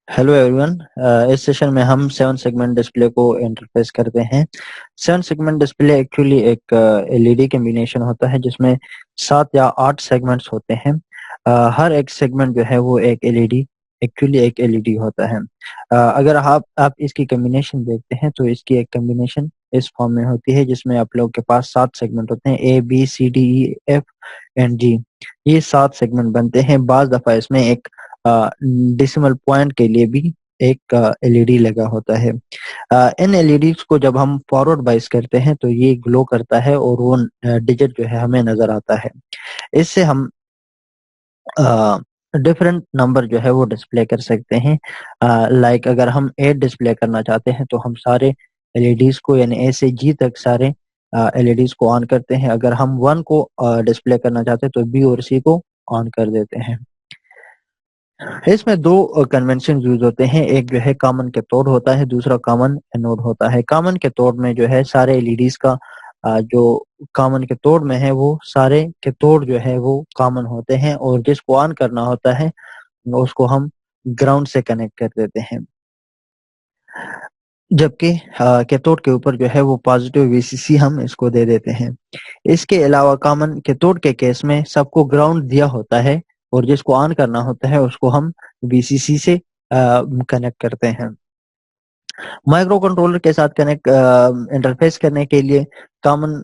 Hello everyone. इस session में हम 7 सेगमेंट डिस्प्ले को इंटरफेस करते हैं। 7 सेगमेंट डिस्प्ले एक्चुअली एक एलईडी कम्बिनेशन होता है जिसमें 7 या 8 सेगमेंट्स होते हैं। हर एक सेगमेंट जो है वो एक एलईडी होता है। अगर आप इसकी कम्बिनेशन देखते हैं तो इसकी एक कम्बिनेशन इस फॉर्म में होती है जिसमें आप लोगों के पास 7 सेगमेंट होते हैं, A B C D E F and G. ये 7 सेगमेंट बनते हैं। बाज दफा इसमें एक डेसिमल पॉइंट के लिए भी एक एलईडी लगा होता है। इन एलईडीज को जब हम फॉरवर्ड बाइस करते हैं तो ये ग्लो करता है और वो डिजिट जो है हमें नजर आता है। इससे हम डिफरेंट नंबर जो है वो डिस्प्ले कर सकते हैं। लाइक अगर हम 8 डिस्प्ले करना चाहते हैं तो हम सारे एलईडीज को यानी ए से जी तक सारे एलईडीज को ऑन करते हैं। अगर हम 1 को डिस्प्ले करना चाहते हैं तो बी और सी को ऑन कर देते हैं। इसमें दो कन्वेंशन यूज होते हैं, एक जो है कॉमन कैथोड होता है, दूसरा कॉमन एनोड होता है। कॉमन कैथोड में जो है सारे एलईडीज का जो कॉमन कैथोड में है वो सारे कैथोड जो है वो कॉमन होते हैं और जिसको ऑन करना होता है उसको हम ग्राउंड से कनेक्ट कर देते हैं। जबकि कैथोड के ऊपर जो है वो पॉजिटिव वीसीसी हम इसको दे देते हैं। इसके अलावा कॉमन कैथोड के केस में सबको ग्राउंड दिया होता है और जिसको ऑन करना होता है उसको हम वीसीसी से कनेक्ट करते हैं। माइक्रो कंट्रोलर के साथ कनेक्ट इंटरफेस करने के लिए कॉमन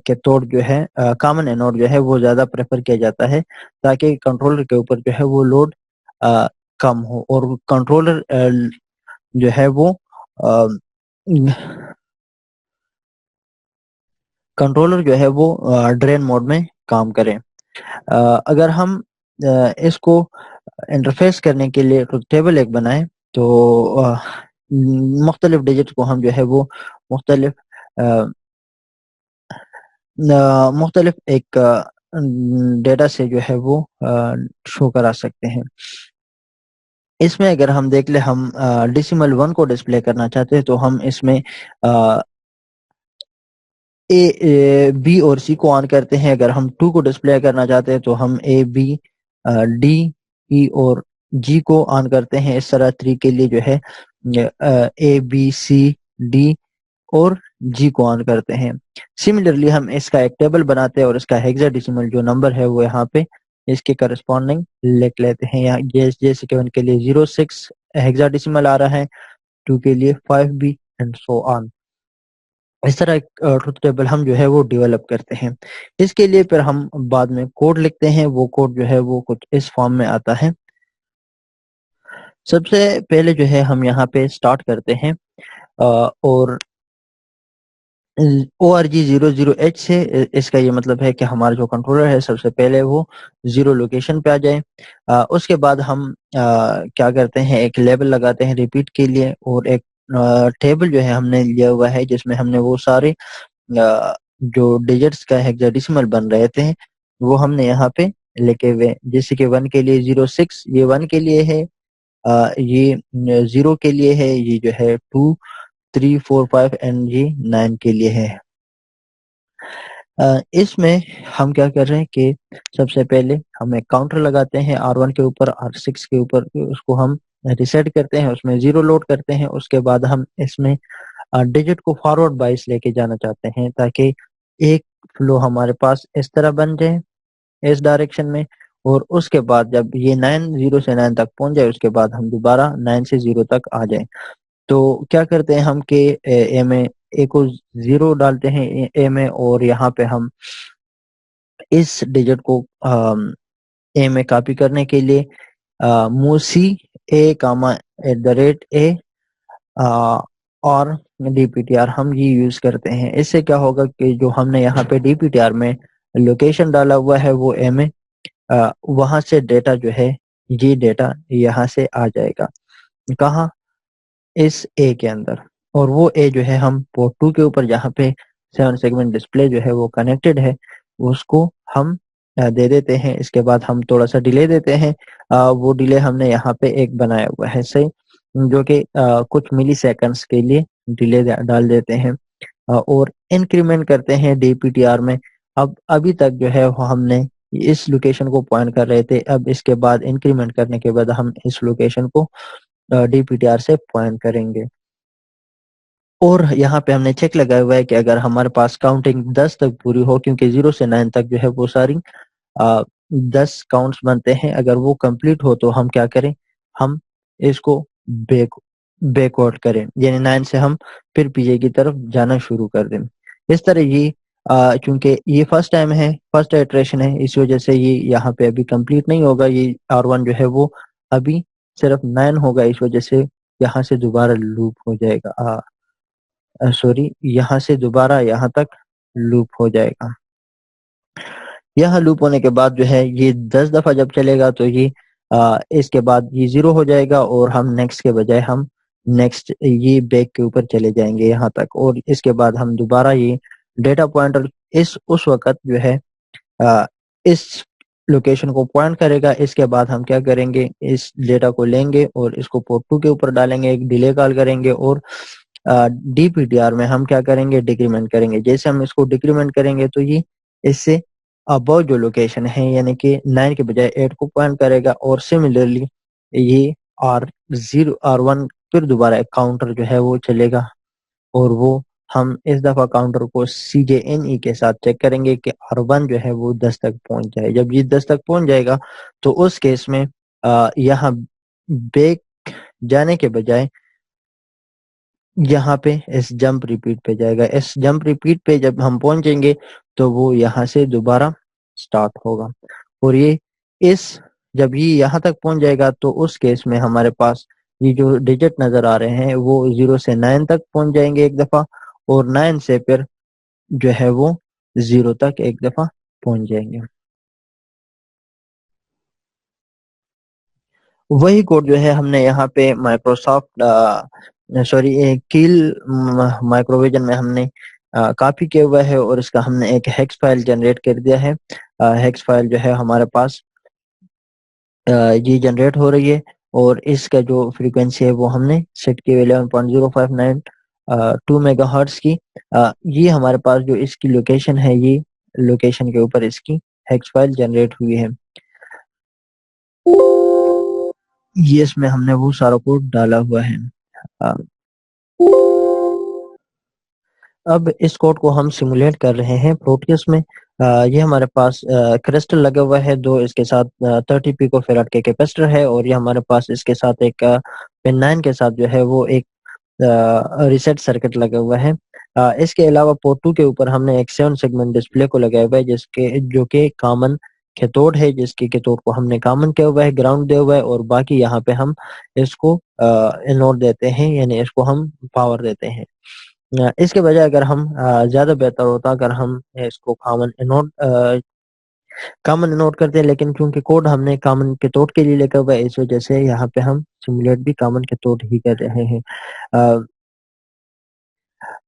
कैथोड जो है कॉमन एनोड जो है वो ज्यादा प्रेफर किया जाता है ताकि कंट्रोलर के ऊपर जो है वो लोड कम हो और कंट्रोलर जो है वो कंट्रोलर जो है वो ड्रेन मोड में काम करे। अगर हम इसको इंटरफेस करने के लिए ट्रुथ टेबल एक बनाएं तो मुख्तलिफ डिजिट को हम जो है वो मुख्तलिफ मुख्तलिफ एक डेटा से जो है वो शो करा सकते हैं। इसमें अगर हम देख ले हम डेसिमल 1 को डिस्प्ले करना चाहते हैं तो हम इसमें बी और सी को ऑन करते हैं। अगर हम 2 को डिस्प्ले करना चाहते हैं तो हम ए बी डी ई और जी को ऑन करते हैं। इस तरह 3 के लिए जो है ए बी सी डी और जी को ऑन करते हैं। सिमिलरली हम इसका एक टेबल बनाते हैं और इसका हेक्साडेसिमल जो नंबर है वो यहाँ पे इसके करस्पॉन्डिंग लिख लेते हैं। यहाँ जैसे कि 1 के लिए 06 हेक्साडेसिमल आ रहा है, 2 के लिए 5B एंड सो ऑन। इस तरह एक ट्रुथ टेबल हम जो है वो डेवलप करते हैं। इसके लिए फिर हम बाद में कोड लिखते हैं। वो कोड जो है वो कुछ इस फॉर्म में आता है। सबसे पहले जो है हम यहाँ पे स्टार्ट करते हैं और ORG00H से इसका ये मतलब है कि हमारा जो कंट्रोलर है सबसे पहले वो 0 लोकेशन पे आ जाए। उसके बाद हम क्या करते हैं, एक लेबल लगाते हैं रिपीट के लिए और एक टेबल जो है हमने लिया हुआ है जिसमें हमने वो सारे जो डिजिट्स का हेक्साडेसिमल बन रहे थे वो हमने यहाँ पे लिखे हुए। जैसे कि 1 के लिए 06 ये 1 के लिए है, ये 0 के लिए है, ये जो है 2 3 4 5 एंड ये 9 के लिए है। इसमें हम क्या कर रहे हैं कि सबसे पहले हम एक काउंटर लगाते हैं R1 के ऊपर, R6 के ऊपर, उसको हम रिसेट करते हैं, उसमें 0 लोड करते हैं। उसके बाद हम इसमें डिजिट को फॉरवर्ड बाइस लेके जाना चाहते हैं ताकि एक फ्लो हमारे पास इस तरह बन जाए इस डायरेक्शन में। और उसके बाद जब ये 9 0 से 9 तक पहुंच जाए उसके बाद हम दोबारा 9 से 0 तक आ जाए। तो क्या करते हैं हम कि ए में ए को 0 डालते हैं ए में और यहाँ पे हम इस डिजिट को ए में कॉपी करने के लिए मूव सी ए कामा @ ए और DPTR हम ये यूज करते हैं। इससे क्या होगा कि जो हमने यहाँ पे DPTR में लोकेशन डाला हुआ है वो ए में वहां से डेटा जो है ये डेटा यहाँ से आ जाएगा कहाँ, इस ए के अंदर। और वो ए जो है हम पोर्ट 2 के ऊपर जहाँ पे 7 सेगमेंट डिस्प्ले जो है वो कनेक्टेड है उसको हम दे देते हैं। इसके बाद हम थोड़ा सा डिले देते हैं। वो डिले हमने यहाँ पे एक बनाया हुआ है सही, जो कि कुछ मिली सेकेंड्स के लिए डिले डाल देते हैं और इंक्रीमेंट करते हैं DPTR में। अब अभी तक जो है वो हमने इस लोकेशन को पॉइंट कर रहे थे, अब इसके बाद इंक्रीमेंट करने के बाद हम इस लोकेशन को DPTR سے پوائنٹ کریں گے. اور یہاں پہ ہم نے چیک لگایا ہوا ہے کہ اگر ہمارے پاس کاؤنٹنگ 10 تک پوری ہو، کیونکہ 0 سے 9 تک جو ہے وہ ساری 10 کاؤنٹس بنتے ہیں، اگر وہ کمپلیٹ ہو تو ہم کیا کریں، ہم اس کو بیک آؤٹ کریں، یعنی 9 سے ہم پھر پیچھے کی طرف جانا شروع کر دیں. اس طرح یہ چونکہ یہ فرسٹ ٹائم ہے، فرسٹ ایٹریشن ہے، اس وجہ سے یہ یہاں پہ ابھی کمپلیٹ نہیں ہوگا. یہ R1 جو ہے وہ ابھی صرف 9 ہوگا، اس وجہ سے یہاں سے دوبارہ لوپ ہو جائے گا، سوری یہاں سے دوبارہ یہاں تک لوپ ہو جائے گا. یہاں لوپ ہونے کے بعد جو ہے یہ 10 دفعہ جب چلے گا تو یہ اس کے بعد یہ 0 ہو جائے گا، اور ہم نیکسٹ کے بجائے ہم نیکسٹ یہ بیک کے اوپر چلے جائیں گے یہاں تک. اور اس کے بعد ہم دوبارہ یہ ڈیٹا پوائنٹر اس وقت جو ہے اس لوکیشن کو پوائنٹ کرے گا. اس کے بعد ہم کیا کریں گے، اس ڈیٹا کو لیں گے اور اس کو پورٹ 2 کے اوپر ڈالیں گے، ایک ڈیلے کال کریں گے، اور DPTR میں ہم کیا کریں گے، ڈیکریمنٹ کریں گے. جیسے ہم اس کو ڈیکریمنٹ کریں گے تو یہ اس سے ابو جو لوکیشن ہے یعنی کہ 9 کے بجائے 8 کو پوائنٹ کرے گا. اور سملرلی یہ R1 پھر دوبارہ ایک کاؤنٹر جو ہے وہ چلے گا، اور وہ ہم اس دفعہ کاؤنٹر کو CJNE کے ساتھ چیک کریں گے کہ R1 جو ہے وہ 10 تک پہنچ جائے. جب یہ 10 تک پہنچ جائے گا تو اس کیس میں یہاں بیک جانے کے بجائے یہاں پہ اس جمپ ریپیٹ پہ جائے گا. اس جمپ ریپیٹ پہ جب ہم پہنچیں گے تو وہ یہاں سے دوبارہ سٹارٹ ہوگا. اور یہ جب یہ یہاں تک پہنچ جائے گا تو اس کیس میں ہمارے پاس یہ جو ڈیجٹ نظر آ رہے ہیں وہ 0 سے 9 تک پہنچ جائیں گے ایک دفعہ، اور 9 سے پھر جو ہے وہ 0 تک ایک دفعہ پہنچ جائیں گے. وہی کوڈ جو ہے ہم نے یہاں پہ کیل مائکروویژن میں ہم نے کاپی کیا ہوا ہے، اور اس کا ہم نے ایک ہیکس فائل جنریٹ کر دیا ہے. ہیکس فائل جو ہے ہمارے پاس یہ جنریٹ ہو رہی ہے، اور اس کا جو فریکوینسی ہے وہ ہم نے سیٹ کی 11.0592 میگا ہرٹز کی. یہ ہمارے پاس جو اس کی لوکیشن ہے، یہ لوکیشن کے اوپر اس کی ہیکس فائل جنریٹ ہوئی ہے. یہ اس میں ہم نے وہ سارا کوڈ ڈالا ہوا ہے. اب اس کوڈ کو ہم سیمولیٹ کر رہے ہیں پروٹیوس میں. یہ ہمارے پاس کرسٹل لگا ہوا ہے دو، اس کے ساتھ 30 پیکو فیراڈ کے کیپیسٹر ہے، اور یہ ہمارے پاس اس کے ساتھ ایک پن 9 کے ساتھ جو ہے وہ ایک ریسیٹ سرکٹ لگا ہوا ہے. اس کے علاوہ پورٹ 2 کے اوپر ہم نے ایک 7 سیگمنٹ ڈسپلے کو لگایا ہوا ہے جو کہ کامن کیتھوڈ ہے، جس کی کیتھوڈ کو ہم نے کامن کیا ہوا ہے، گراؤنڈ دیا ہوا ہے، اور باقی یہاں پہ ہم اس کو انوڈ دیتے ہیں، یعنی اس کو ہم پاور دیتے ہیں. اس کے بجائے اگر ہم زیادہ بہتر ہوتا اگر ہم اس کو کامن انوٹ کرتے ہیں، لیکن کیونکہ کوڈ ہم نے کامن کیتھوڈ کے لیے لکھا ہوا ہے، اس وجہ سے یہاں پہ ہم سیمولیٹ بھی کامن کیتھوڈ ہی کر رہے ہیں.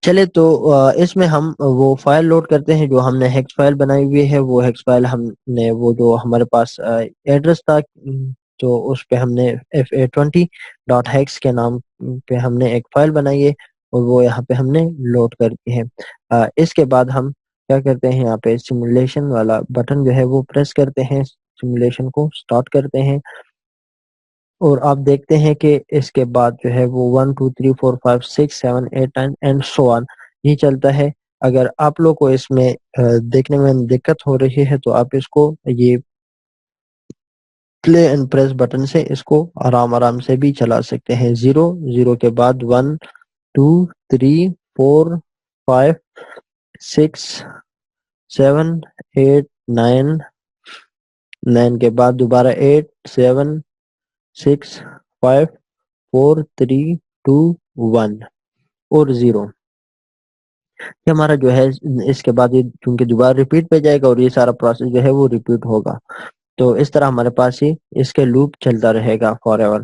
چلے تو اس میں ہم وہ فائل لوڈ کرتے ہیں جو ہم نے ہیکس فائل بنائی ہوئی ہے. وہ ہیکس فائل ہم نے وہ جو ہمارے پاس ایڈریس تھا تو اس پہ ہم نے fa20.hex کے نام پہ ہم نے ایک فائل بنائی ہے، اور وہ یہاں پہ ہم نے لوڈ کر دی ہے. اس کے بعد ہم کیا کرتے ہیں، یہاں پہ سیمولیشن والا بٹن جو ہے وہ پریس کرتے ہیں، سیمولیشن کو سٹارٹ کرتے ہیں، اور آپ دیکھتے ہیں کہ اس کے بعد جو ہے وہ 1 2 3 4 5 6 7 8 9 اینڈ سو آن یہ چلتا ہے. اگر آپ لوگ کو اس میں دیکھنے میں دقت ہو رہی ہے تو آپ اس کو یہ پلے اینڈ پریس بٹن سے اس کو آرام سے بھی چلا سکتے ہیں. 0 کے بعد 1 2 3 4 5 6 7 8 9 9 کے بعد دوبارہ 8 7 6 5 4 3 2 1 اور 0. یہ ہمارا جو ہے اس کے بعد یہ چونکہ دوبارہ ریپیٹ پہ جائے گا اور یہ سارا پروسیس جو ہے وہ ریپیٹ ہوگا. تو اس طرح ہمارے پاس ہی اس کے لوپ چلتا رہے گا فار ایور.